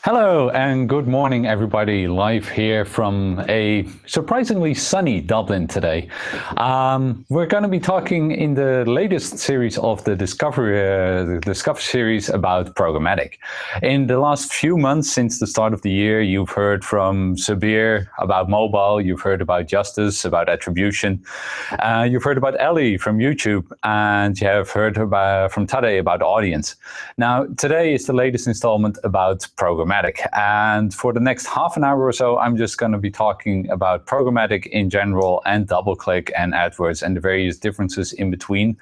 Hello and good morning, everybody. Live here from a surprisingly sunny Dublin today. We're going to be talking in the latest series of the Discover series about programmatic. In the last few months since the start of the year, you've heard from Sabir about mobile, you've heard about Justice, about attribution, you've heard about Ellie from YouTube, and you have heard from Tade about audience. Now, today is the latest installment about programmatic. And for the next half an hour or so, I'm just going to be talking about programmatic in general and DoubleClick and AdWords and the various differences in between.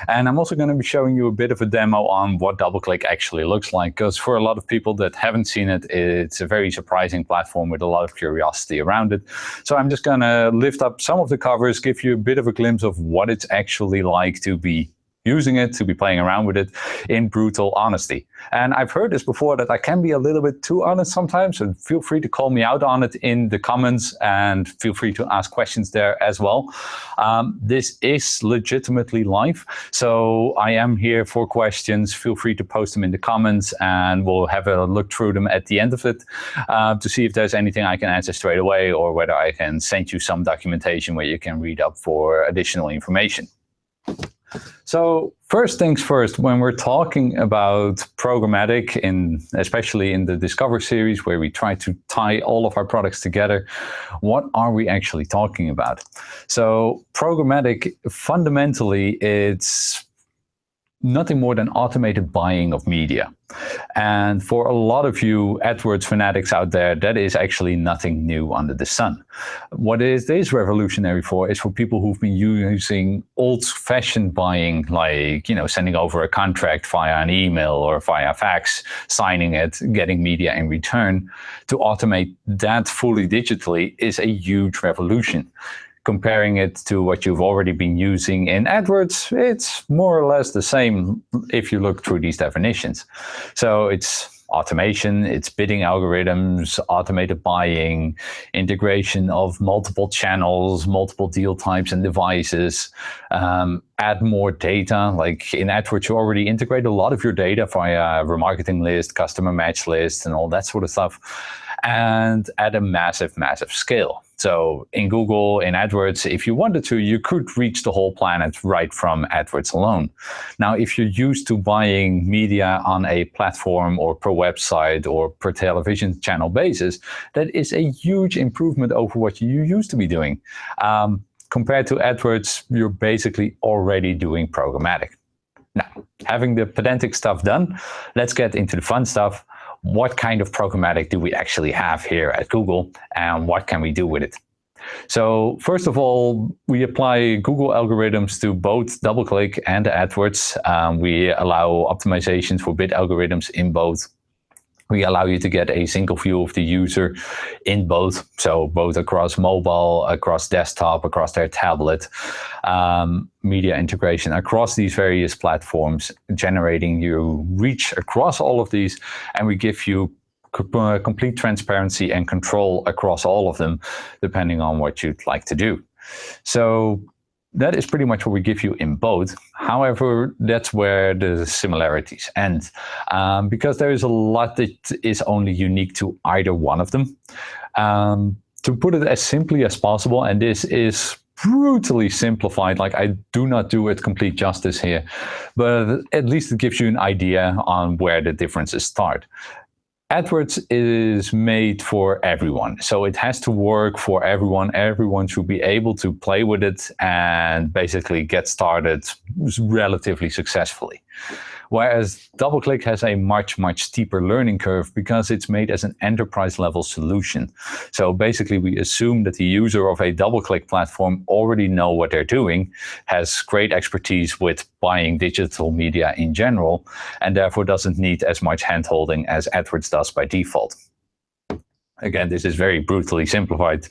And I'm also going to be showing you a bit of a demo on what DoubleClick actually looks like, because for a lot of people that haven't seen it, it's a very surprising platform with a lot of curiosity around it. So I'm just going to lift up some of the covers, give you a bit of a glimpse of what it's actually like to be using it, to be playing around with it in brutal honesty. And I've heard this before, that I can be a little bit too honest sometimes, so feel free to call me out on it in the comments and feel free to ask questions there as well. This is legitimately live, so I am here for questions. Feel free to post them in the comments and we'll have a look through them at the end of it to see if there's anything I can answer straight away or whether I can send you some documentation where you can read up for additional information. So first things first, when we're talking about programmatic, especially in the Discover series, where we try to tie all of our products together, what are we actually talking about? So programmatic, fundamentally, it's nothing more than automated buying of media. And for a lot of you AdWords fanatics out there, that is actually nothing new under the sun. What it is revolutionary for is for people who've been using old-fashioned buying, like, sending over a contract via an email or via fax, signing it, getting media in return. To automate that fully digitally is a huge revolution. Comparing it to what you've already been using in AdWords, it's more or less the same if you look through these definitions. So it's automation, it's bidding algorithms, automated buying, integration of multiple channels, multiple deal types and devices, add more data. Like in AdWords, you already integrate a lot of your data via remarketing list, customer match list, and all that sort of stuff, and at a massive, massive scale. So in Google, in AdWords, if you wanted to, you could reach the whole planet right from AdWords alone. Now, if you're used to buying media on a platform or per website or per television channel basis, that is a huge improvement over what you used to be doing. Compared to AdWords, you're basically already doing programmatic. Now, having the pedantic stuff done, let's get into the fun stuff. What kind of programmatic do we actually have here at Google, and what can we do with it? So first of all, we apply Google algorithms to both DoubleClick and AdWords. We allow optimizations for bid algorithms in both. We allow you to get a single view of the user in both, so both across mobile, across desktop, across their tablet, media integration across these various platforms, generating you reach across all of these, and we give you complete transparency and control across all of them, depending on what you'd like to do. So that is pretty much what we give you in both. However, that's where the similarities end, because there is a lot that is only unique to either one of them. To put it as simply as possible, and this is brutally simplified, like I do not do it complete justice here, but at least it gives you an idea on where the differences start. AdWords is made for everyone, so it has to work for everyone. Everyone should be able to play with it and basically get started relatively successfully. Whereas DoubleClick has a much, much steeper learning curve because it's made as an enterprise level solution. So basically we assume that the user of a DoubleClick platform already know what they're doing, has great expertise with buying digital media in general, and therefore doesn't need as much handholding as AdWords does by default. Again, this is very brutally simplified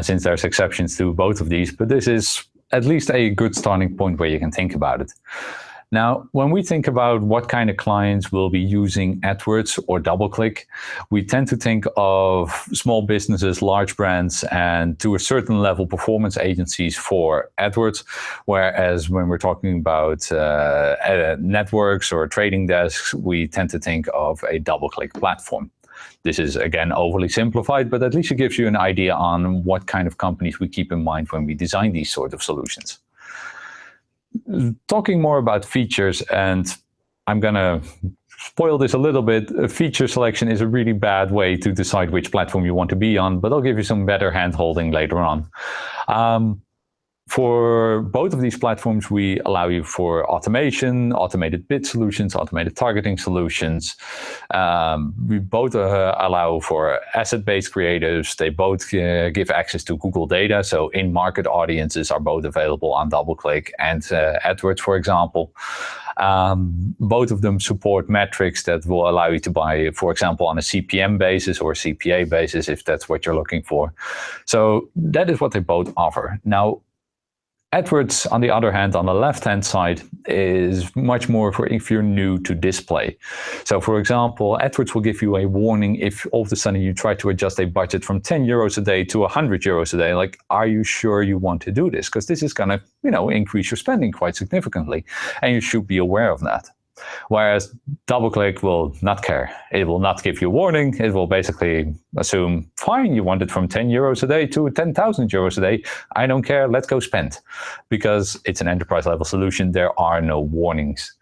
since there's exceptions to both of these, but this is at least a good starting point where you can think about it. Now, when we think about what kind of clients will be using AdWords or DoubleClick, we tend to think of small businesses, large brands, and to a certain level, performance agencies for AdWords. Whereas when we're talking about networks or trading desks, we tend to think of a DoubleClick platform. This is, again, overly simplified, but at least it gives you an idea on what kind of companies we keep in mind when we design these sort of solutions. Talking more about features, and I'm going to spoil this a little bit. Feature selection is a really bad way to decide which platform you want to be on, but I'll give you some better hand-holding later on. For both of these platforms, we allow you for automation, automated bid solutions, automated targeting solutions. We both allow for asset-based creatives. They both give access to Google data. So in-market audiences are both available on DoubleClick and AdWords, for example. Both of them support metrics that will allow you to buy, for example, on a CPM basis or CPA basis, if that's what you're looking for. So that is what they both offer. Now, AdWords, on the other hand, on the left-hand side, is much more for if you're new to display. So, for example, AdWords will give you a warning if all of a sudden you try to adjust a budget from 10 euros a day to 100 euros a day. Like, are you sure you want to do this? Because this is going to, increase your spending quite significantly, and you should be aware of that. Whereas DoubleClick will not care. It will not give you a warning. It will basically assume, fine, you want it from 10 euros a day to 10,000 euros a day. I don't care. Let's go spend. Because it's an enterprise level solution, there are no warnings.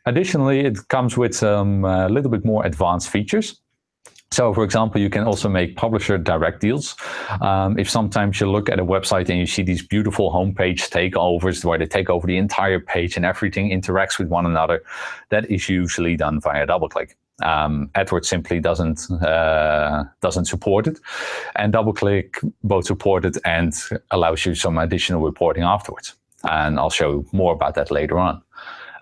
Additionally, it comes with some a little bit more advanced features. So, for example, you can also make publisher direct deals. If sometimes you look at a website and you see these beautiful homepage takeovers where they take over the entire page and everything interacts with one another, that is usually done via DoubleClick. AdWords simply doesn't support it, and DoubleClick both support it and allows you some additional reporting afterwards. And I'll show more about that later on.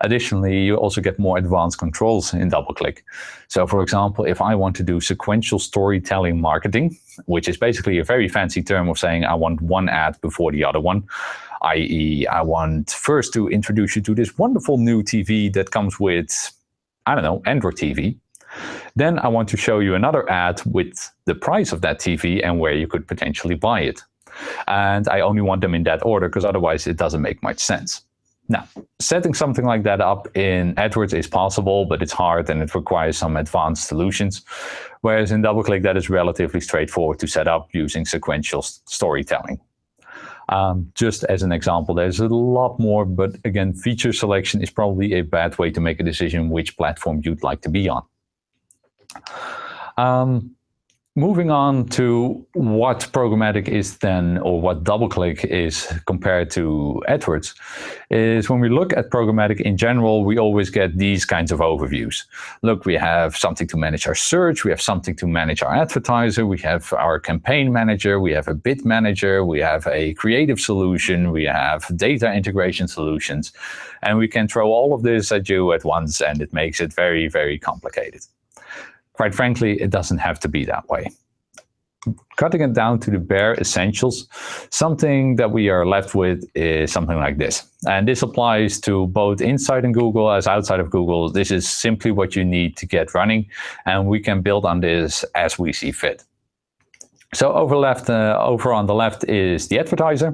Additionally, you also get more advanced controls in DoubleClick. So, for example, if I want to do sequential storytelling marketing, which is basically a very fancy term of saying I want one ad before the other one, i.e. I want first to introduce you to this wonderful new TV that comes with, Android TV. Then I want to show you another ad with the price of that TV and where you could potentially buy it. And I only want them in that order because otherwise it doesn't make much sense. Now, setting something like that up in AdWords is possible, but it's hard and it requires some advanced solutions. Whereas in DoubleClick, that is relatively straightforward to set up using sequential storytelling. Just as an example, there's a lot more, but again, feature selection is probably a bad way to make a decision which platform you'd like to be on. Moving on to what Programmatic is then, or what DoubleClick is compared to AdWords, is when we look at Programmatic in general, we always get these kinds of overviews. Look, we have something to manage our search, we have something to manage our advertiser, we have our campaign manager, we have a bid manager, we have a creative solution, we have data integration solutions, and we can throw all of this at you at once, and it makes it very, very complicated. Quite frankly, it doesn't have to be that way. Cutting it down to the bare essentials, something that we are left with is something like this. And this applies to both inside in Google as outside of Google. This is simply what you need to get running, and we can build on this as we see fit. So over on the left is the advertiser.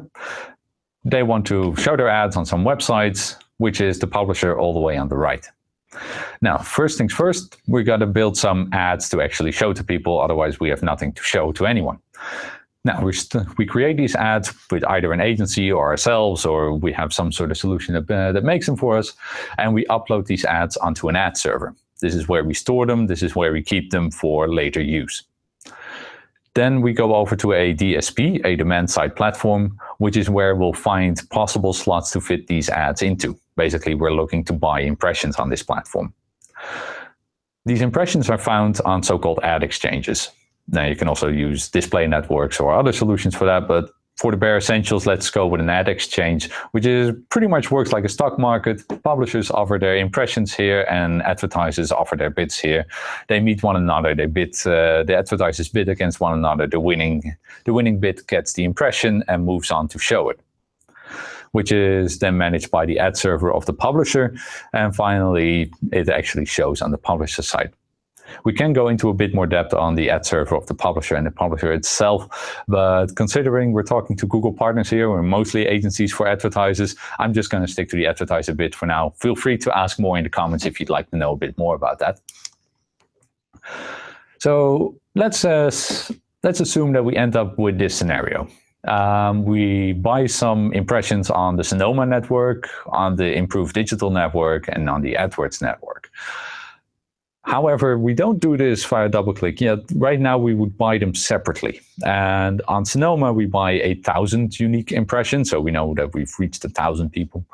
They want to show their ads on some websites, which is the publisher all the way on the right. Now, first things first, we got to build some ads to actually show to people. Otherwise, we have nothing to show to anyone. Now, we create these ads with either an agency or ourselves, or we have some sort of solution that makes them for us, and we upload these ads onto an ad server. This is where we store them. This is where we keep them for later use. Then we go over to a DSP, a demand-side platform, which is where we'll find possible slots to fit these ads into. Basically, we're looking to buy impressions on this platform. These impressions are found on so-called ad exchanges. Now, you can also use display networks or other solutions for that, but for the bare essentials, let's go with an ad exchange, which is pretty much works like a stock market. Publishers offer their impressions here and advertisers offer their bids here. They meet one another, they bid, the advertisers bid against one another. The winning bid gets the impression and moves on to show it, which is then managed by the ad server of the publisher. And finally, it actually shows on the publisher side. We can go into a bit more depth on the ad server of the publisher and the publisher itself, but considering we're talking to Google partners here, we're mostly agencies for advertisers, I'm just going to stick to the advertiser bit for now. Feel free to ask more in the comments if you'd like to know a bit more about that. So let's assume that we end up with this scenario. We buy some impressions on the Sonoma network, on the Improved Digital network, and on the AdWords network. However, we don't do this via DoubleClick yet. Right now, we would buy them separately. And on Sonoma, we buy 1,000 unique impressions, so we know that we've reached 1,000 people.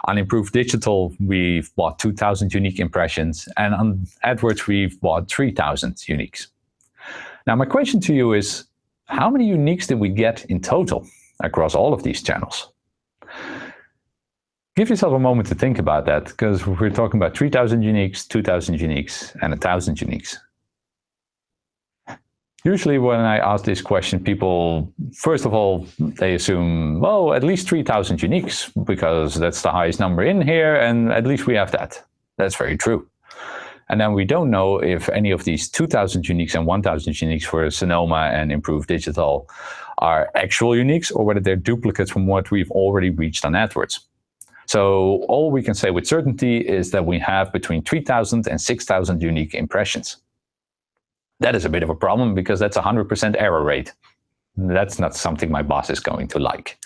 On Improved Digital, we've bought 2,000 unique impressions. And on AdWords, we've bought 3,000 uniques. Now, my question to you is, how many uniques did we get in total across all of these channels? Give yourself a moment to think about that, because we're talking about 3,000 uniques, 2,000 uniques, and 1,000 uniques. Usually when I ask this question, people, first of all, they assume, well, at least 3,000 uniques, because that's the highest number in here, and at least we have that. That's very true. And then we don't know if any of these 2,000 uniques and 1,000 uniques for Sonoma and Improved Digital are actual uniques, or whether they're duplicates from what we've already reached on AdWords. So all we can say with certainty is that we have between 3,000 and 6,000 unique impressions. That is a bit of a problem, because that's 100% error rate. That's not something my boss is going to like.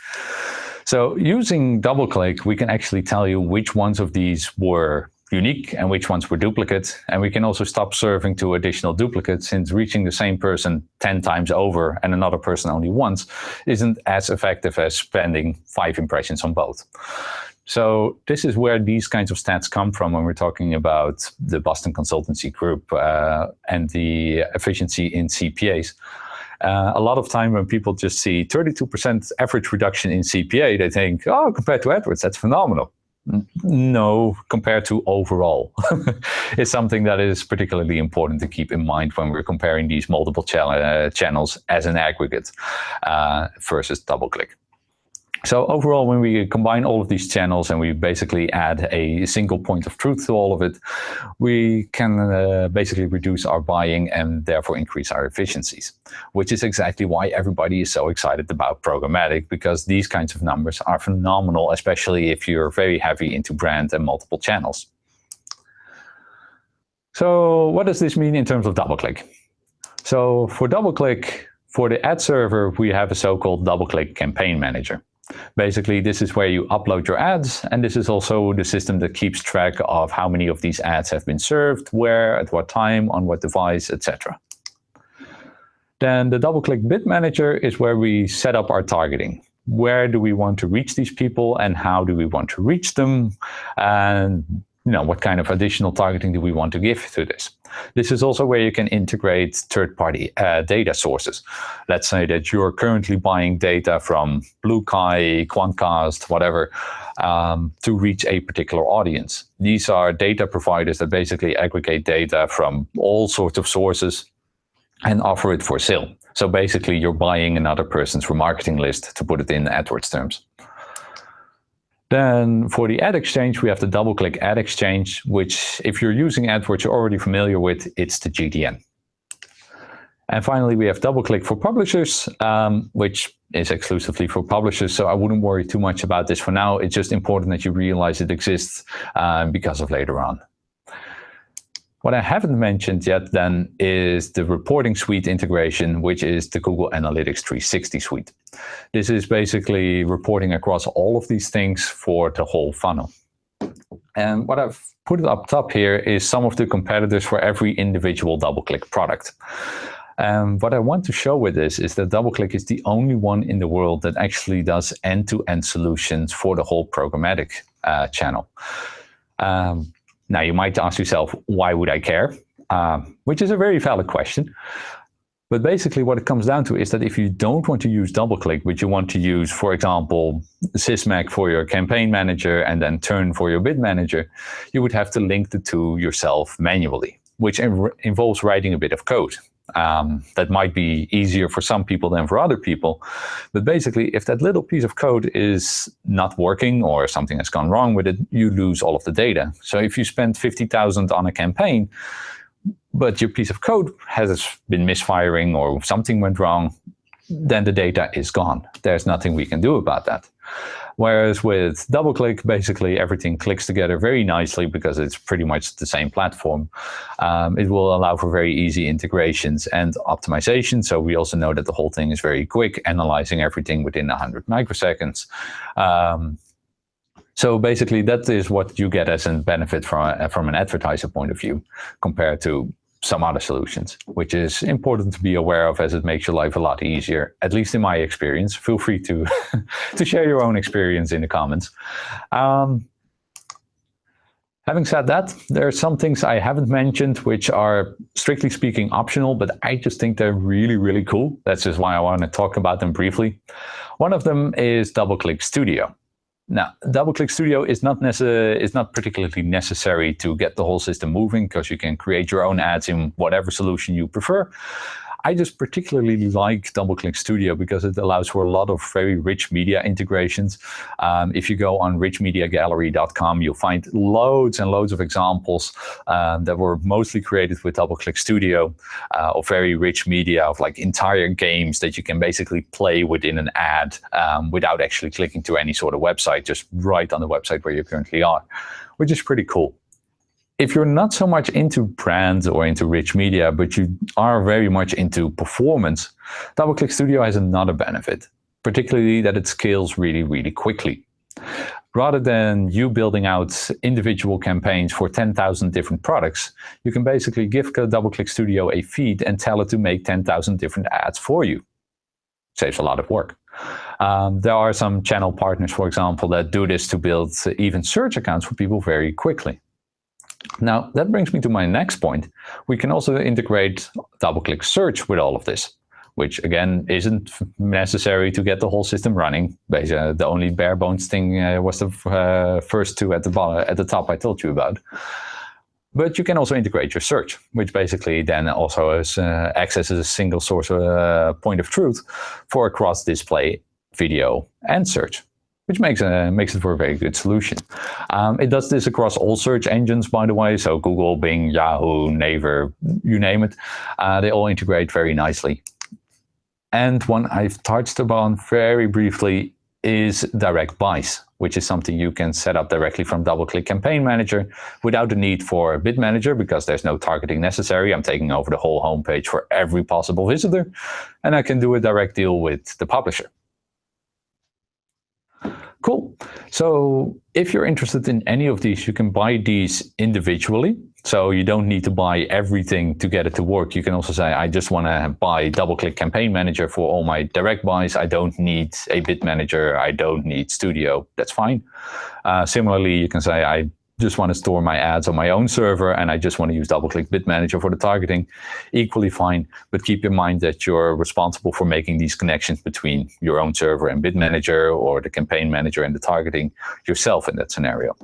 So using DoubleClick, we can actually tell you which ones of these were unique and which ones were duplicates. And we can also stop serving to additional duplicates, since reaching the same person 10 times over and another person only once isn't as effective as spending 5 impressions on both. So this is where these kinds of stats come from when we're talking about the Boston Consultancy Group and the efficiency in CPAs. A lot of time when people just see 32% average reduction in CPA, they think, oh, compared to AdWords, that's phenomenal. No, compared to overall. It's something that is particularly important to keep in mind when we're comparing these multiple channels as an aggregate versus DoubleClick. So overall, when we combine all of these channels and we basically add a single point of truth to all of it, we can basically reduce our buying and therefore increase our efficiencies, which is exactly why everybody is so excited about programmatic, because these kinds of numbers are phenomenal, especially if you're very heavy into brand and multiple channels. So what does this mean in terms of DoubleClick? So for DoubleClick, for the ad server, we have a so-called DoubleClick campaign manager. Basically, this is where you upload your ads, and this is also the system that keeps track of how many of these ads have been served, where, at what time, on what device, etc. Then the DoubleClick Bid Manager is where we set up our targeting. Where do we want to reach these people, and how do we want to reach them, and what kind of additional targeting do we want to give to this? This is also where you can integrate third-party data sources. Let's say that you're currently buying data from BlueKai, Quantcast, whatever, to reach a particular audience. These are data providers that basically aggregate data from all sorts of sources and offer it for sale. So basically, you're buying another person's remarketing list, to put it in AdWords terms. Then for the ad exchange, we have the DoubleClick Ad Exchange, which if you're using AdWords you're already familiar with, it's the GDN. And finally, we have DoubleClick for publishers, which is exclusively for publishers. So I wouldn't worry too much about this for now. It's just important that you realize it exists because of later on. What I haven't mentioned yet then is the reporting suite integration, which is the Google Analytics 360 suite. This is basically reporting across all of these things for the whole funnel. And what I've put up top here is some of the competitors for every individual DoubleClick product. What I want to show with this is that DoubleClick is the only one in the world that actually does end-to-end solutions for the whole programmatic channel. Now, you might ask yourself, why would I care? Which is a very valid question. But basically what it comes down to is that if you don't want to use DoubleClick, but you want to use, for example, Sysmac for your campaign manager and then Turn for your bid manager, you would have to link the two yourself manually, which involves writing a bit of code. That might be easier for some people than for other people. But basically, if that little piece of code is not working or something has gone wrong with it, you lose all of the data. So if you spend 50,000 on a campaign, but your piece of code has been misfiring or something went wrong, then the data is gone. There's nothing we can do about that. Whereas with DoubleClick, basically everything clicks together very nicely because it's pretty much the same platform. It will allow for very easy integrations and optimization. So we also know that the whole thing is very quick, analyzing everything within 100 microseconds. So basically that is what you get as a benefit from an advertiser point of view compared to some other solutions, which is important to be aware of as it makes your life a lot easier, at least in my experience. Feel free to, to share your own experience in the comments. Having said that, there are some things I haven't mentioned which are strictly speaking optional, but I just think they're really, really cool. That's just why I want to talk about them briefly. One of them is DoubleClick Studio. Now, DoubleClick Studio is not particularly necessary to get the whole system moving because you can create your own ads in whatever solution you prefer. I just particularly like DoubleClick Studio because it allows for a lot of very rich media integrations. If you go on richmediagallery.com, you'll find loads and loads of examples that were mostly created with DoubleClick Studio of very rich media of like entire games that you can basically play within an ad without actually clicking to any sort of website, just right on the website where you currently are, which is pretty cool. If you're not so much into brands or into rich media, but you are very much into performance, DoubleClick Studio has another benefit, particularly that it scales really, really quickly. Rather than you building out individual campaigns for 10,000 different products, you can basically give DoubleClick Studio a feed and tell it to make 10,000 different ads for you. Saves a lot of work. There are some channel partners, for example, that do this to build even search accounts for people very quickly. Now, that brings me to my next point. We can also integrate DoubleClick Search with all of this, which again isn't necessary to get the whole system running. Basically, the only bare bones thing was the first two at the top I told you about. But you can also integrate your search, which basically then also acts as a single source point of truth for cross-display video and search, which makes it for a very good solution. It does this across all search engines, by the way, so Google, Bing, Yahoo, Naver, you name it. They all integrate very nicely. And one I've touched upon very briefly is direct buys, which is something you can set up directly from DoubleClick Campaign Manager without the need for a bid manager because there's no targeting necessary. I'm taking over the whole homepage for every possible visitor, and I can do a direct deal with the publisher. Cool. So if you're interested in any of these, you can buy these individually. So you don't need to buy everything to get it to work. You can also say, I just want to buy DoubleClick Campaign Manager for all my direct buys. I don't need a bid manager. I don't need Studio. That's fine. Similarly, you can say, I just want to store my ads on my own server and I just want to use DoubleClick Bid Manager for the targeting. Equally fine, but keep in mind that you're responsible for making these connections between your own server and Bid Manager or the Campaign Manager and the targeting yourself in that scenario,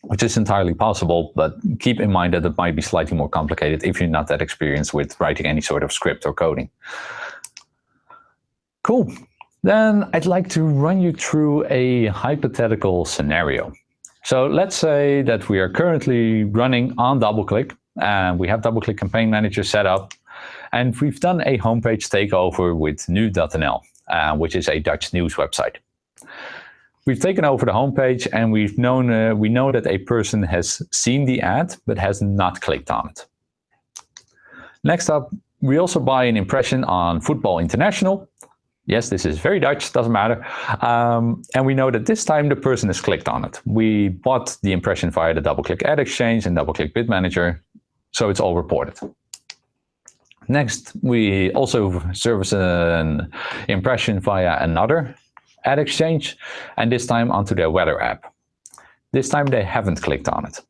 which is entirely possible, but keep in mind that it might be slightly more complicated if you're not that experienced with writing any sort of script or coding. Cool. Then I'd like to run you through a hypothetical scenario. So let's say that we are currently running on DoubleClick and we have DoubleClick Campaign Manager set up and we've done a homepage takeover with nu.nl, which is a Dutch news website. We've taken over the homepage and we know that a person has seen the ad but has not clicked on it. Next up, we also buy an impression on Football International. Yes, this is very Dutch, doesn't matter. And we know that this time the person has clicked on it. We bought the impression via the DoubleClick Ad Exchange and DoubleClick Bid Manager, so it's all reported. Next, we also service an impression via another ad exchange, and this time onto their weather app. This time they haven't clicked on it.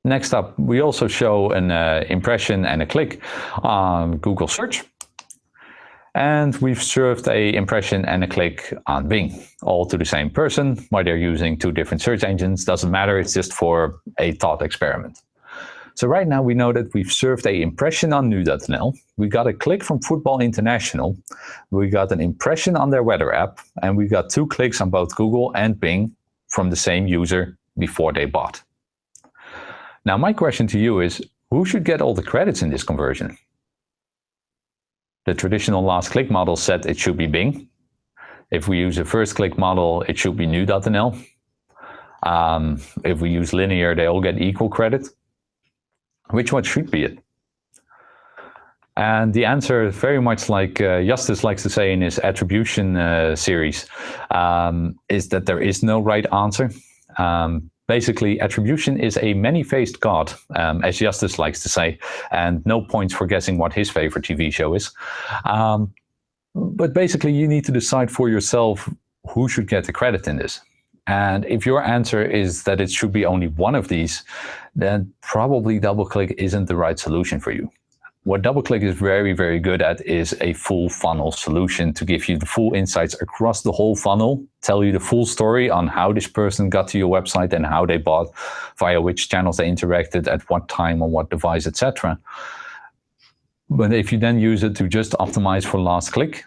Next up, we also show an impression and a click on Google search. And we've served an impression and a click on Bing, all to the same person. Why they're using two different search engines doesn't matter, it's just for a thought experiment. So right now we know that we've served an impression on nu.nl, we got a click from Football International, we got an impression on their weather app, and we got 2 clicks on both Google and Bing from the same user before they bought. Now my question to you is, who should get all the credits in this conversion? The traditional last click model said it should be Bing. If we use a first click model, it should be new.nl. If we use linear, they all get equal credit. Which one should be it? And the answer, very much like Justus likes to say in his attribution series, is that there is no right answer. Basically, attribution is a many-faced god, as Justus likes to say, and no points for guessing what his favorite TV show is. But basically, you need to decide for yourself who should get the credit in this. And if your answer is that it should be only one of these, then probably DoubleClick isn't the right solution for you. What DoubleClick is very, very good at is a full funnel solution to give you the full insights across the whole funnel, tell you the full story on how this person got to your website and how they bought, via which channels they interacted, at what time, on what device, etc. But if you then use it to just optimize for last click,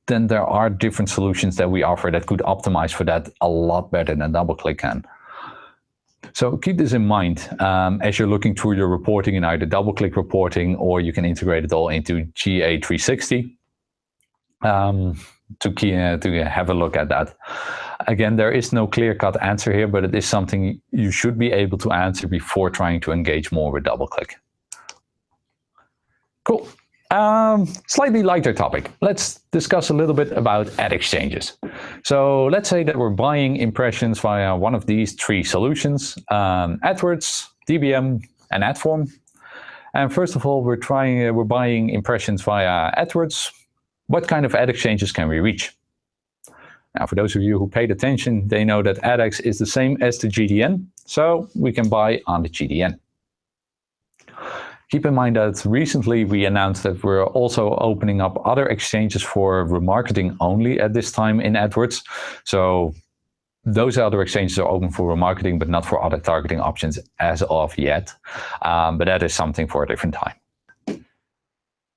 then there are different solutions that we offer that could optimize for that a lot better than DoubleClick can. So keep this in mind as you're looking through your reporting in either DoubleClick reporting, or you can integrate it all into GA360 to have a look at that. Again, there is no clear-cut answer here, but it is something you should be able to answer before trying to engage more with DoubleClick. Cool. Slightly lighter topic. Let's discuss a little bit about ad exchanges. So let's say that we're buying impressions via one of these three solutions, AdWords, DBM, and AdForm. And first of all, we're buying impressions via AdWords. What kind of ad exchanges can we reach? Now, for those of you who paid attention, they know that AdX is the same as the GDN, so we can buy on the GDN. Keep in mind that recently we announced that we're also opening up other exchanges for remarketing only at this time in AdWords. So those other exchanges are open for remarketing, but not for other targeting options as of yet. But that is something for a different time.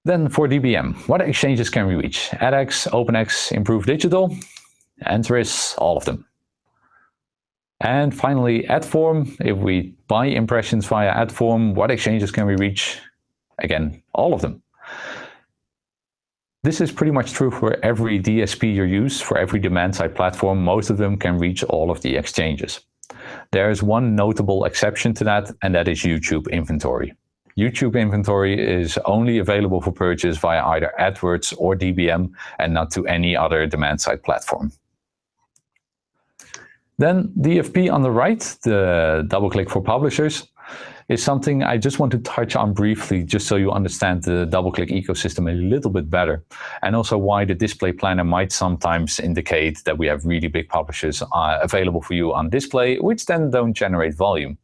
Then for DBM, what exchanges can we reach? AdX, OpenX, Improve Digital? The answer is all of them. And finally, AdForm. If we buy impressions via AdForm, what exchanges can we reach? Again, all of them. This is pretty much true for every DSP you use, for every demand-side platform. Most of them can reach all of the exchanges. There is one notable exception to that, and that is YouTube inventory. YouTube inventory is only available for purchase via either AdWords or DBM, and not to any other demand-side platform. Then DFP on the right, the DoubleClick for Publishers, is something I just want to touch on briefly, just so you understand the DoubleClick ecosystem a little bit better, and also why the display planner might sometimes indicate that we have really big publishers available for you on display, which then don't generate volume.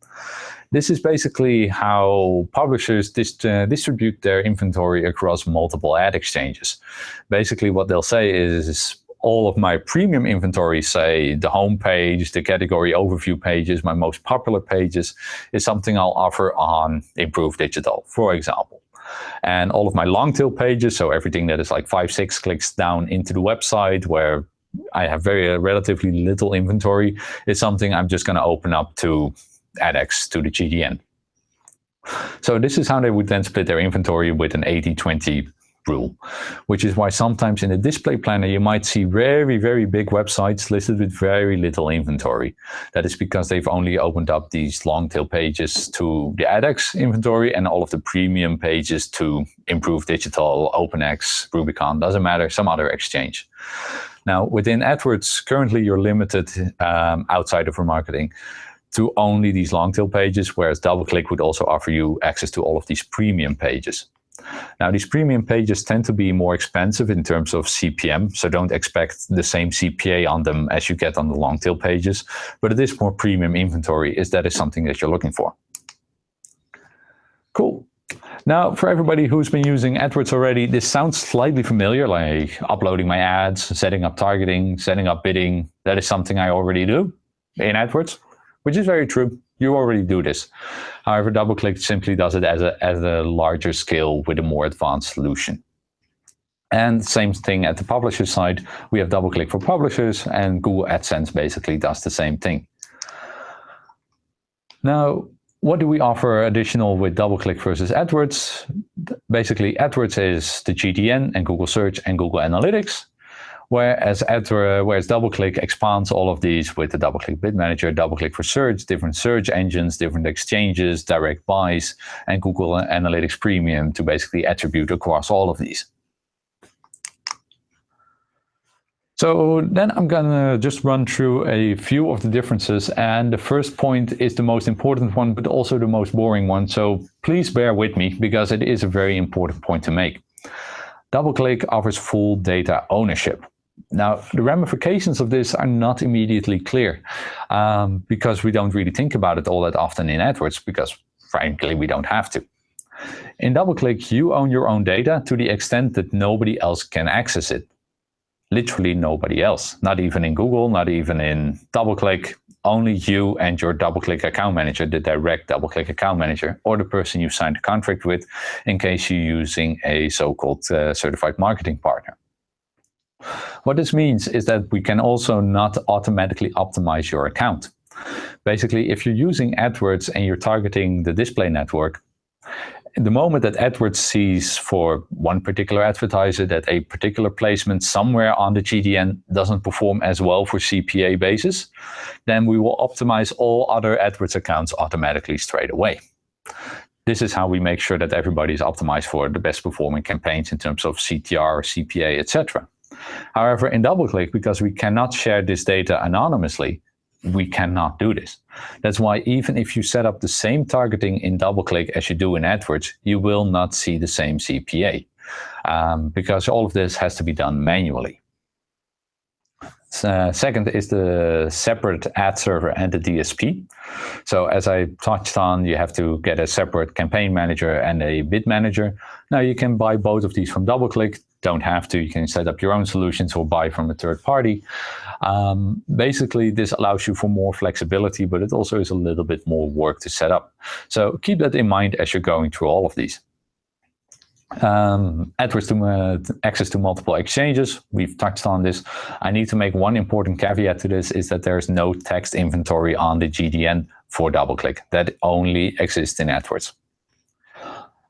This is basically how publishers distribute their inventory across multiple ad exchanges. Basically what they'll say is, all of my premium inventory, say the home page, the category overview pages, my most popular pages, is something I'll offer on Improve Digital, for example. And all of my long tail pages, so everything that is like 5-6 clicks down into the website where I have relatively little inventory, is something I'm just going to open up to AdX, to the GDN. So this is how they would then split their inventory with an 80-20 rule, which is why sometimes in the display planner you might see very, very big websites listed with very little inventory. That is because they've only opened up these long tail pages to the AdX inventory and all of the premium pages to Improve Digital, OpenX, Rubicon, doesn't matter, some other exchange. Now within AdWords, currently you're limited outside of remarketing to only these long tail pages, whereas DoubleClick would also offer you access to all of these premium pages. Now, these premium pages tend to be more expensive in terms of CPM, so don't expect the same CPA on them as you get on the long tail pages, but it is more premium inventory if that is something that you're looking for. Cool. Now, for everybody who's been using AdWords already, this sounds slightly familiar, like uploading my ads, setting up targeting, setting up bidding. That is something I already do in AdWords, which is very true. You already do this. However, DoubleClick simply does it as a larger scale with a more advanced solution. And same thing at the publisher side. We have DoubleClick for Publishers, and Google AdSense basically does the same thing. Now, what do we offer additional with DoubleClick versus AdWords? Basically, AdWords is the GDN and Google Search and Google Analytics, Whereas DoubleClick expands all of these with the DoubleClick Bid Manager, DoubleClick for search, different search engines, different exchanges, direct buys, and Google Analytics Premium to basically attribute across all of these. So then I'm gonna just run through a few of the differences, and the first point is the most important one, but also the most boring one. So please bear with me because it is a very important point to make. DoubleClick offers full data ownership. Now, the ramifications of this are not immediately clear because we don't really think about it all that often in AdWords because frankly, we don't have to. In DoubleClick, you own your own data to the extent that nobody else can access it. Literally nobody else, not even in Google, not even in DoubleClick, only you and your DoubleClick account manager, the direct DoubleClick account manager, or the person you signed a contract with in case you're using a so-called certified marketing partner. What this means is that we can also not automatically optimize your account. Basically, if you're using AdWords and you're targeting the display network, the moment that AdWords sees for one particular advertiser that a particular placement somewhere on the GDN doesn't perform as well for CPA basis, then we will optimize all other AdWords accounts automatically straight away. This is how we make sure that everybody is optimized for the best performing campaigns in terms of CTR, CPA, etc. However, in DoubleClick, because we cannot share this data anonymously, we cannot do this. That's why even if you set up the same targeting in DoubleClick as you do in AdWords, you will not see the same CPA because all of this has to be done manually. Second is the separate ad server and the DSP. So as I touched on, you have to get a separate campaign manager and a bid manager. Now you can buy both of these from DoubleClick. Don't have to. You can set up your own solutions or buy from a third party. Basically, this allows you for more flexibility, but it also is a little bit more work to set up. So keep that in mind as you're going through all of these. AdWords to access to multiple exchanges. We've touched on this. I need to make one important caveat to this is that there's no text inventory on the GDN for DoubleClick. That only exists in AdWords.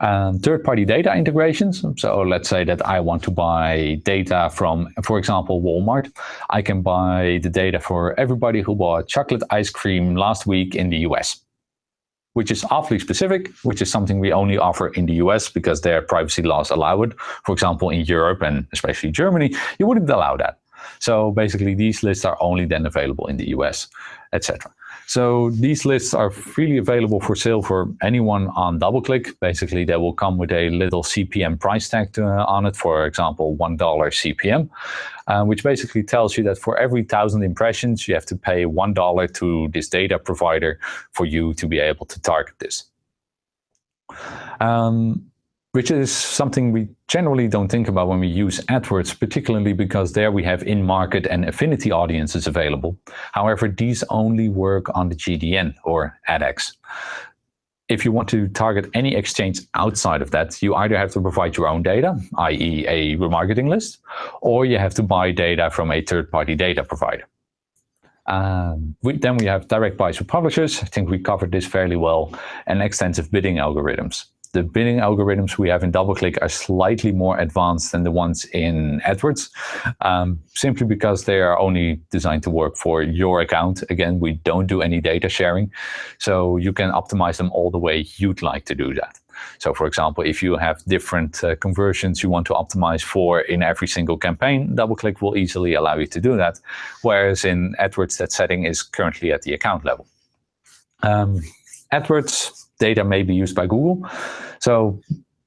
Third-party data integrations. So let's say that I want to buy data from, for example, Walmart. I can buy the data for everybody who bought chocolate ice cream last week in the US, which is awfully specific, which is something we only offer in the US because their privacy laws allow it. For example, in Europe and especially Germany, you wouldn't allow that. So basically, these lists are only then available in the US, etc. So these lists are freely available for sale for anyone on DoubleClick. Basically, they will come with a little CPM price tag on it, for example, $1 CPM, which basically tells you that for every 1,000 impressions, you have to pay $1 to this data provider for you to be able to target this. Which is something we generally don't think about when we use AdWords, particularly because there we have in-market and affinity audiences available. However, these only work on the GDN or AdX. If you want to target any exchange outside of that, you either have to provide your own data, i.e. a remarketing list, or you have to buy data from a third-party data provider. Then we have direct buys with publishers. I think we covered this fairly well, and extensive bidding algorithms. The bidding algorithms we have in DoubleClick are slightly more advanced than the ones in AdWords, simply because they are only designed to work for your account. Again, we don't do any data sharing, so you can optimize them all the way you'd like to do that. So for example, if you have different conversions you want to optimize for in every single campaign, DoubleClick will easily allow you to do that, whereas in AdWords that setting is currently at the account level. AdWords data may be used by Google. So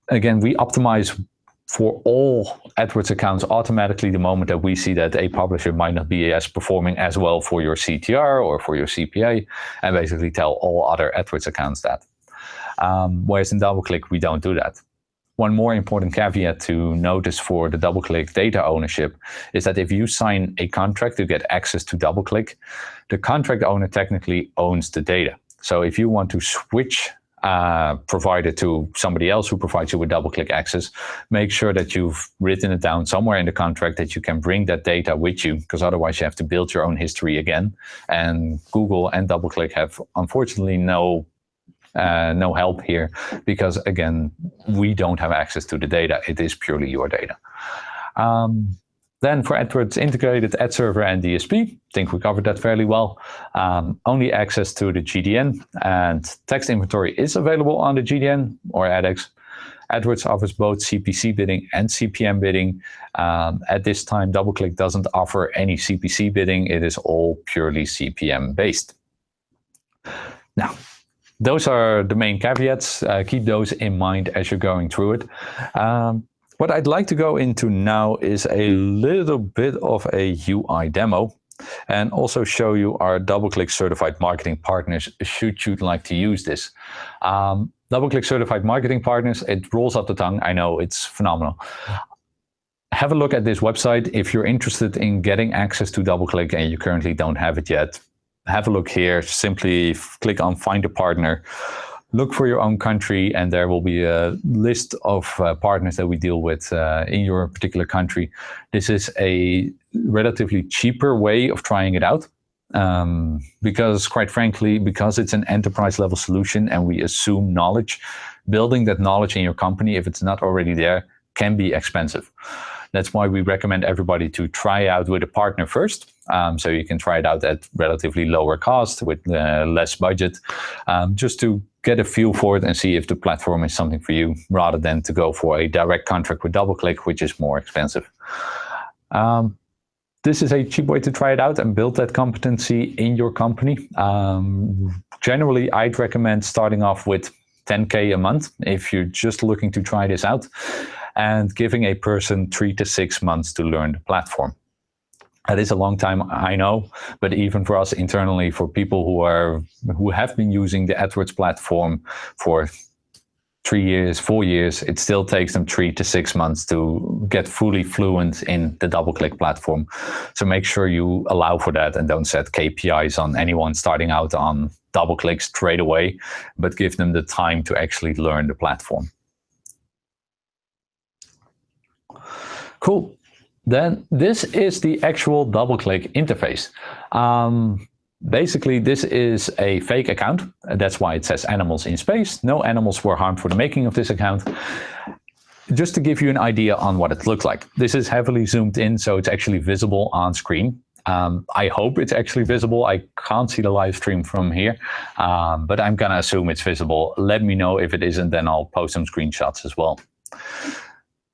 again, we optimize for all AdWords accounts automatically the moment that we see that a publisher might not be as performing as well for your CTR or for your CPA, and basically tell all other AdWords accounts that. Whereas in DoubleClick, we don't do that. One more important caveat to notice for the DoubleClick data ownership is that if you sign a contract to get access to DoubleClick, the contract owner technically owns the data. So if you want to switch provider to somebody else who provides you with DoubleClick access, make sure that you've written it down somewhere in the contract that you can bring that data with you, because otherwise you have to build your own history again. And Google and DoubleClick have unfortunately no help here, because again, we don't have access to the data. It is purely your data. Then for AdWords integrated ad server and DSP, I think we covered that fairly well. Only access to the GDN, and text inventory is available on the GDN or AdX. AdWords offers both CPC bidding and CPM bidding. At this time, DoubleClick doesn't offer any CPC bidding. It is all purely CPM based. Now, those are the main caveats. Keep those in mind as you're going through it. What I'd like to go into now is a little bit of a UI demo and also show you our DoubleClick certified marketing partners should you like to use this. DoubleClick certified marketing partners, it rolls off the tongue. I know, it's phenomenal. Have a look at this website. If you're interested in getting access to DoubleClick and you currently don't have it yet, have a look here. Simply click on find a partner. Look for your own country, and there will be a list of partners that we deal with in your particular country. This is a relatively cheaper way of trying it out because, quite frankly, because it's an enterprise level solution and we assume knowledge, building that knowledge in your company, if it's not already there, can be expensive. That's why we recommend everybody to try out with a partner first. So you can try it out at relatively lower cost with less budget, just to get a feel for it and see if the platform is something for you, rather than to go for a direct contract with DoubleClick, which is more expensive. This is a cheap way to try it out and build that competency in your company. Generally, I'd recommend starting off with 10K a month if you're just looking to try this out, and giving a person 3 to 6 months to learn the platform. That is a long time, I know, but even for us internally, for people who have been using the AdWords platform for 3 years, 4 years, it still takes them 3 to 6 months to get fully fluent in the DoubleClick platform. So make sure you allow for that and don't set KPIs on anyone starting out on DoubleClick straight away, but give them the time to actually learn the platform. Cool. Then this is the actual DoubleClick interface. Basically, this is a fake account. That's why it says animals in space. No animals were harmed for the making of this account. Just to give you an idea on what it looks like. This is heavily zoomed in, so it's actually visible on screen. I hope it's actually visible. I can't see the live stream from here, but I'm gonna assume it's visible. Let me know if it isn't, then I'll post some screenshots as well.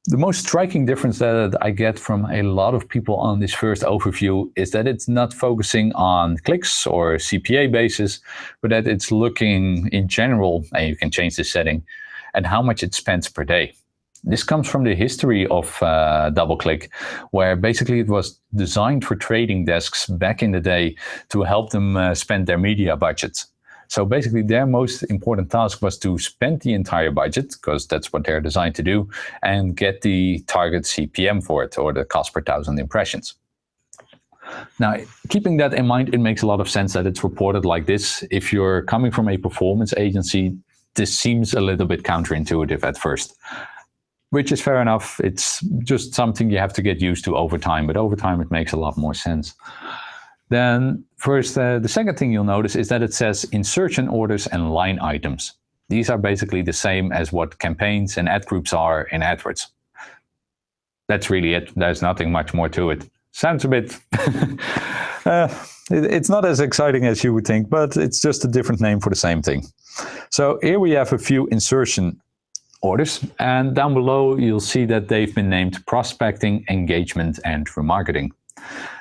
The most striking difference that I get from a lot of people on this first overview is that it's not focusing on clicks or CPA basis, but that it's looking in general, and you can change the setting, and how much it spends per day. This comes from the history of DoubleClick, where basically it was designed for trading desks back in the day to help them spend their media budgets. So basically their most important task was to spend the entire budget, because that's what they're designed to do, and get the target CPM for it, or the cost per 1,000 impressions. Now, keeping that in mind, it makes a lot of sense that it's reported like this. If you're coming from a performance agency, this seems a little bit counterintuitive at first, which is fair enough. It's just something you have to get used to over time, but over time it makes a lot more sense. Then first, the second thing you'll notice is that it says insertion orders and line items. These are basically the same as what campaigns and ad groups are in AdWords. That's really it. There's nothing much more to it. Sounds a bit... it's not as exciting as you would think, but it's just a different name for the same thing. So here we have a few insertion orders, and down below you'll see that they've been named prospecting, engagement, and remarketing.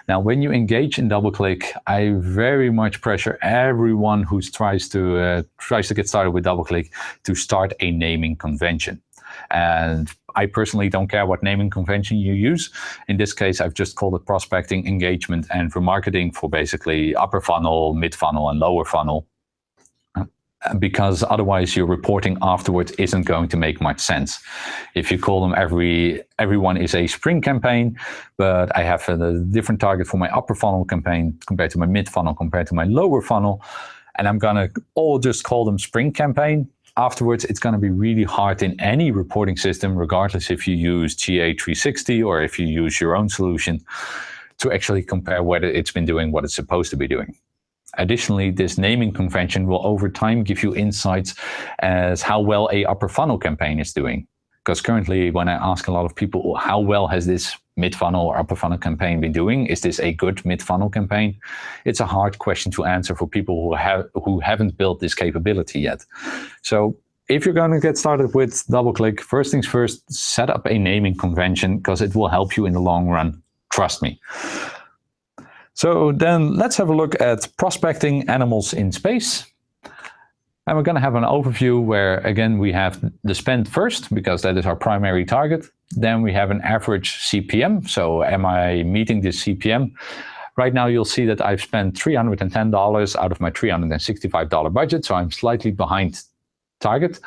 Now, when you engage in DoubleClick, I very much pressure everyone who tries to get started with DoubleClick to start a naming convention. And I personally don't care what naming convention you use. In this case, I've just called it prospecting, engagement, and remarketing for basically upper funnel, mid funnel, and lower funnel. Because otherwise your reporting afterwards isn't going to make much sense. If you call them everyone is a spring campaign, but I have a different target for my upper funnel campaign compared to my mid funnel compared to my lower funnel, and I'm gonna all just call them spring campaign, afterwards it's gonna be really hard in any reporting system, regardless if you use GA360 or if you use your own solution, to actually compare whether it's been doing what it's supposed to be doing. Additionally, this naming convention will over time give you insights as how well a upper funnel campaign is doing. because currently when I ask a lot of people, how well has this mid-funnel or upper funnel campaign been doing? Is this a good mid-funnel campaign? It's a hard question to answer for people who haven't built this capability yet. So if you're going to get started with DoubleClick, first things first, set up a naming convention because it will help you in the long run. Trust me. So then let's have a look at prospecting animals in space. And we're going to have an overview where, again, we have the spend first, because that is our primary target. Then we have an average CPM. So am I meeting this CPM? Right now, you'll see that I've spent $310 out of my $365 budget. So I'm slightly behind target.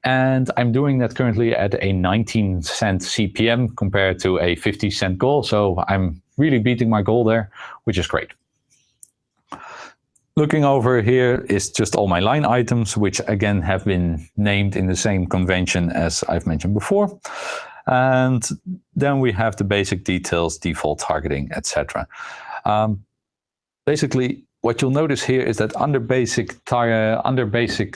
And I'm doing that currently at a 19-cent CPM compared to a 50-cent goal. So I'm really beating my goal there, which is great. Looking over here is just all my line items, which again have been named in the same convention as I've mentioned before. And then we have the basic details, default targeting, etc. Basically, what you'll notice here is that under basic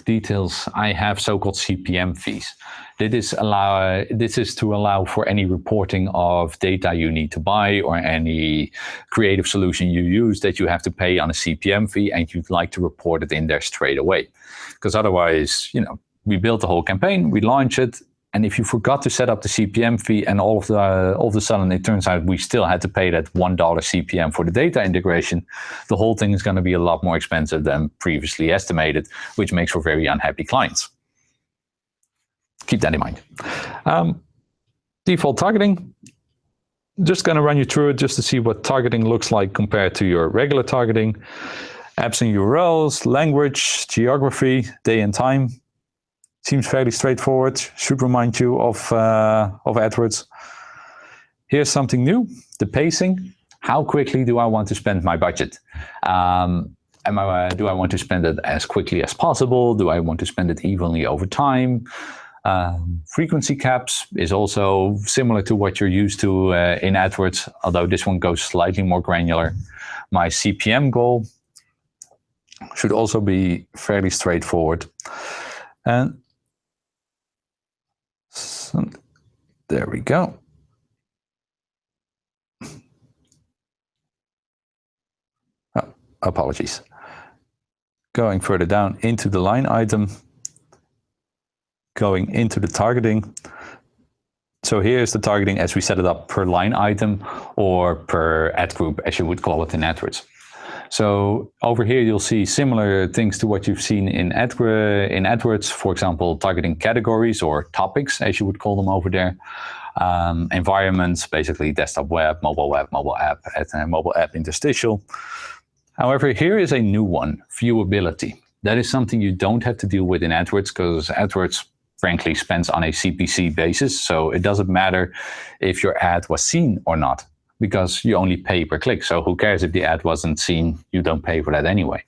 details, I have so-called CPM fees. This is to allow for any reporting of data you need to buy or any creative solution you use that you have to pay on a CPM fee, and you'd like to report it in there straight away. Because otherwise, we built the whole campaign, we launch it, and if you forgot to set up the CPM fee and all of a sudden it turns out we still had to pay that $1 CPM for the data integration, the whole thing is going to be a lot more expensive than previously estimated, which makes for very unhappy clients. Keep that in mind. Default targeting. Just going to run you through it just to see what targeting looks like compared to your regular targeting. Apps and URLs, language, geography, day and time. Seems fairly straightforward. Should remind you of AdWords. Here's something new, the pacing. How quickly do I want to spend my budget? Do I want to spend it as quickly as possible? Do I want to spend it evenly over time? Frequency caps is also similar to what you're used to in AdWords, although this one goes slightly more granular. My CPM goal should also be fairly straightforward. And so, there we go. Oh, apologies. Going further down into the line item, going into the targeting. So here's the targeting as we set it up per line item or per ad group, as you would call it in AdWords. So over here, you'll see similar things to what you've seen in AdWords, for example, targeting categories or topics, as you would call them over there. Environments, basically desktop web, mobile app, mobile app interstitial. However, here is a new one, viewability. That is something you don't have to deal with in AdWords because AdWords frankly spends on a CPC basis. So it doesn't matter if your ad was seen or not, because you only pay per click. So who cares if the ad wasn't seen? You don't pay for that anyway.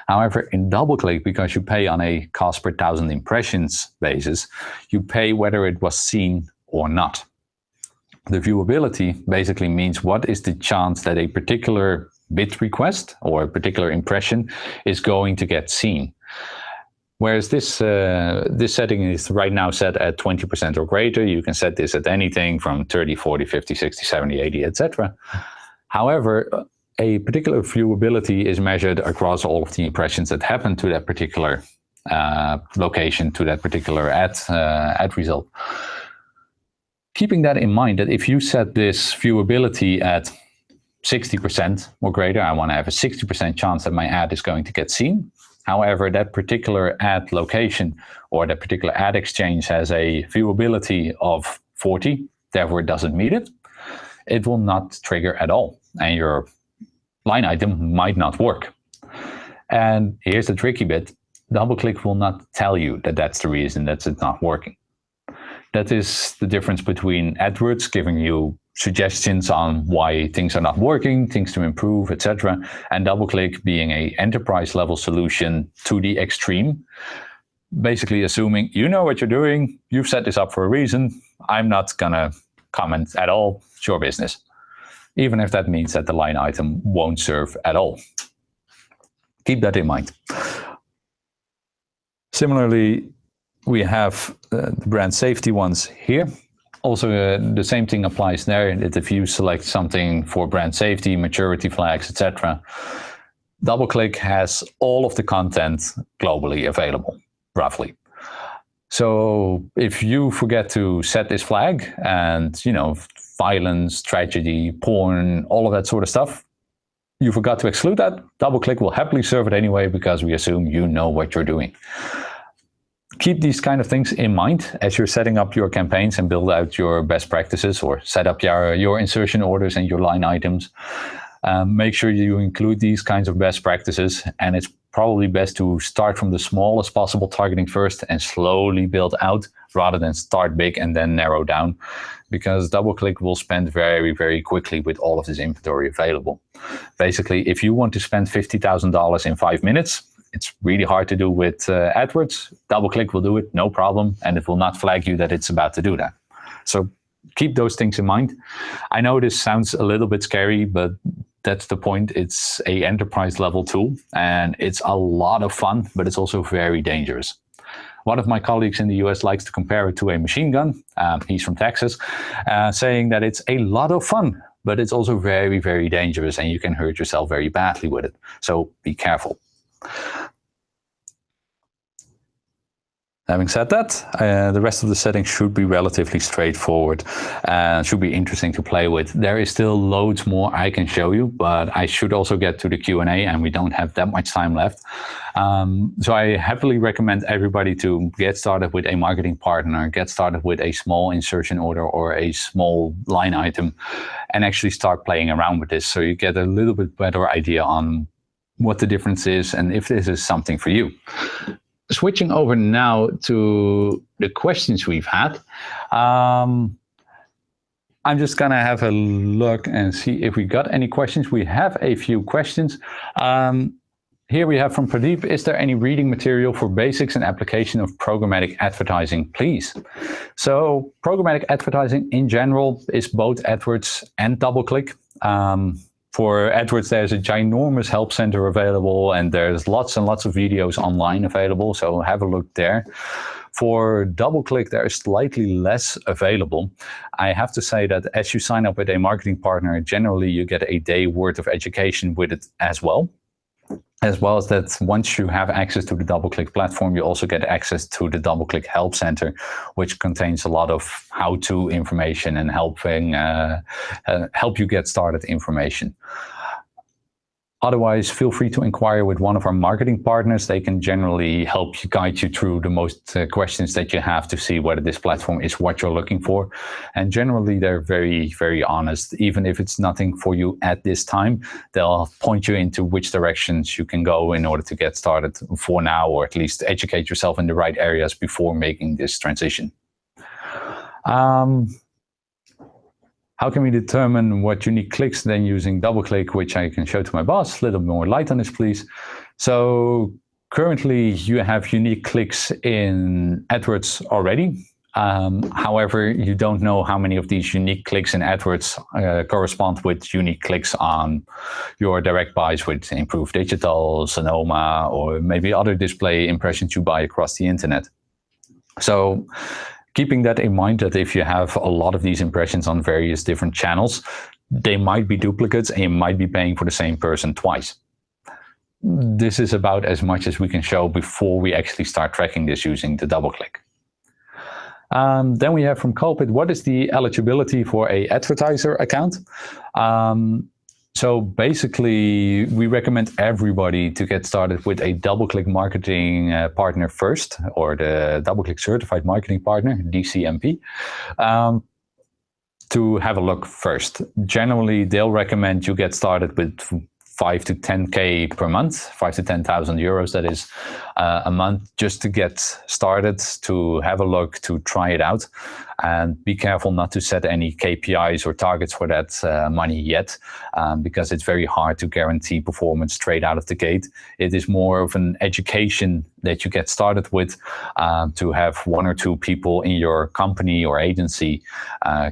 However, in DoubleClick, because you pay on a cost per 1,000 impressions basis, you pay whether it was seen or not. The viewability basically means what is the chance that a particular bid request or a particular impression is going to get seen. Whereas this setting is right now set at 20% or greater. You can set this at anything from 30, 40, 50, 60, 70, 80, etc. However, a particular viewability is measured across all of the impressions that happen to that particular location, to that particular ad result. Keeping that in mind, that if you set this viewability at 60% or greater, I want to have a 60% chance that my ad is going to get seen. However, that particular ad location or that particular ad exchange has a viewability of 40, therefore it doesn't meet it, it will not trigger at all. And your line item might not work. And here's the tricky bit. DoubleClick will not tell you that that's the reason that it's not working. That is the difference between AdWords giving you suggestions on why things are not working, things to improve, etc. And DoubleClick being an enterprise level solution to the extreme, basically assuming you know what you're doing, you've set this up for a reason, I'm not gonna comment at all, it's your business. Even if that means that the line item won't serve at all. Keep that in mind. Similarly, we have the brand safety ones here. Also, the same thing applies there. If you select something for brand safety, maturity flags, etc., DoubleClick has all of the content globally available, roughly. So if you forget to set this flag and, violence, tragedy, porn, all of that sort of stuff, you forgot to exclude that, DoubleClick will happily serve it anyway because we assume you know what you're doing. Keep these kind of things in mind as you're setting up your campaigns and build out your best practices or set up your insertion orders and your line items. Make sure you include these kinds of best practices, and it's probably best to start from the smallest possible targeting first and slowly build out rather than start big and then narrow down, because DoubleClick will spend very, very quickly with all of this inventory available. Basically, if you want to spend $50,000 in 5 minutes, it's really hard to do with AdWords. DoubleClick will do it, no problem, and it will not flag you that it's about to do that. So keep those things in mind. I know this sounds a little bit scary, but that's the point. It's an enterprise level tool, and it's a lot of fun, but it's also very dangerous. One of my colleagues in the US likes to compare it to a machine gun. He's from Texas, saying that it's a lot of fun, but it's also very, very dangerous, and you can hurt yourself very badly with it. So be careful. Having said that, the rest of the settings should be relatively straightforward and should be interesting to play with. There is still loads more I can show you, but I should also get to the Q&A, and we don't have that much time left. So I happily recommend everybody to get started with a marketing partner, get started with a small insertion order or a small line item, and actually start playing around with this so you get a little bit better idea on what the difference is and if this is something for you. Switching over now to the questions we've had. I'm just gonna have a look and see if we got any questions. We have a few questions. Here we have from Pradeep, is there any reading material for basics and application of programmatic advertising, please? So programmatic advertising in general is both AdWords and DoubleClick. For AdWords, there's a ginormous help center available, and there's lots and lots of videos online available, so have a look there. For DoubleClick, there is slightly less available. I have to say that as you sign up with a marketing partner, generally you get a day worth of education with it as well. As well as that, once you have access to the DoubleClick platform, you also get access to the DoubleClick Help Center, which contains a lot of how-to information and help you get started information. Otherwise, feel free to inquire with one of our marketing partners. They can generally help you, guide you through the most questions that you have to see whether this platform is what you're looking for. And generally, they're very, very honest. Even if it's nothing for you at this time, they'll point you into which directions you can go in order to get started for now, or at least educate yourself in the right areas before making this transition. How can we determine what unique clicks then using DoubleClick, which I can show to my boss? A little more light on this, please. So currently you have unique clicks in AdWords already. However, you don't know how many of these unique clicks in AdWords correspond with unique clicks on your direct buys with Improved Digital, Sonoma, or maybe other display impressions you buy across the internet. So keeping that in mind, that if you have a lot of these impressions on various different channels, they might be duplicates and you might be paying for the same person twice. This is about as much as we can show before we actually start tracking this using the DoubleClick. Then we have from Culpit, what is the eligibility for an advertiser account? So basically, we recommend everybody to get started with a DoubleClick marketing partner first, or the DoubleClick certified marketing partner, DCMP, to have a look first. Generally, they'll recommend you get started with 5 to 10K per month, 5 to 10,000 euros, that is, a month, just to get started, to have a look, to try it out. And be careful not to set any KPIs or targets for that money yet, because it's very hard to guarantee performance straight out of the gate. It is more of an education that you get started with, to have 1 or 2 people in your company or agency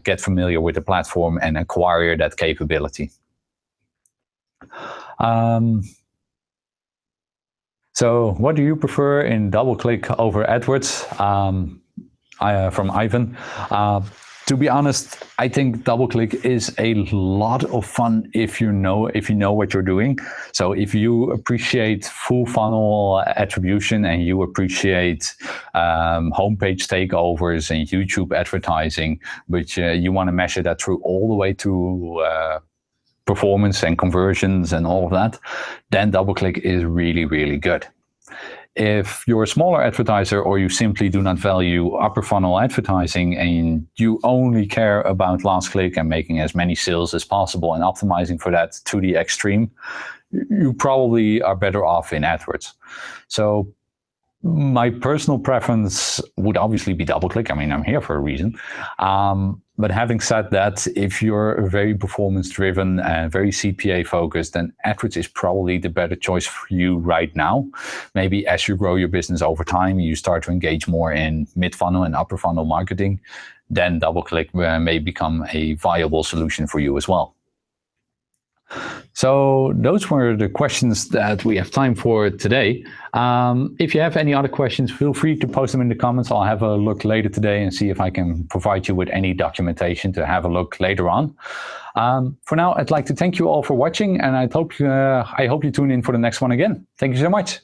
get familiar with the platform and acquire that capability. So what do you prefer in DoubleClick over AdWords? From Ivan. To be honest, I think DoubleClick is a lot of fun if you know what you're doing. So if you appreciate full funnel attribution and you appreciate homepage takeovers and YouTube advertising, but you want to measure that through all the way to performance and conversions and all of that, then DoubleClick is really, really good. If you're a smaller advertiser or you simply do not value upper funnel advertising and you only care about last click and making as many sales as possible and optimizing for that to the extreme, you probably are better off in AdWords. So my personal preference would obviously be DoubleClick. I mean, I'm here for a reason. But having said that, if you're very performance driven and very CPA focused, then AdWords is probably the better choice for you right now. Maybe as you grow your business over time, you start to engage more in mid-funnel and upper funnel marketing, then DoubleClick may become a viable solution for you as well. So those were the questions that we have time for today. If you have any other questions, feel free to post them in the comments. I'll have a look later today and see if I can provide you with any documentation to have a look later on. For now, I'd like to thank you all for watching, and I hope you tune in for the next one again. Thank you so much.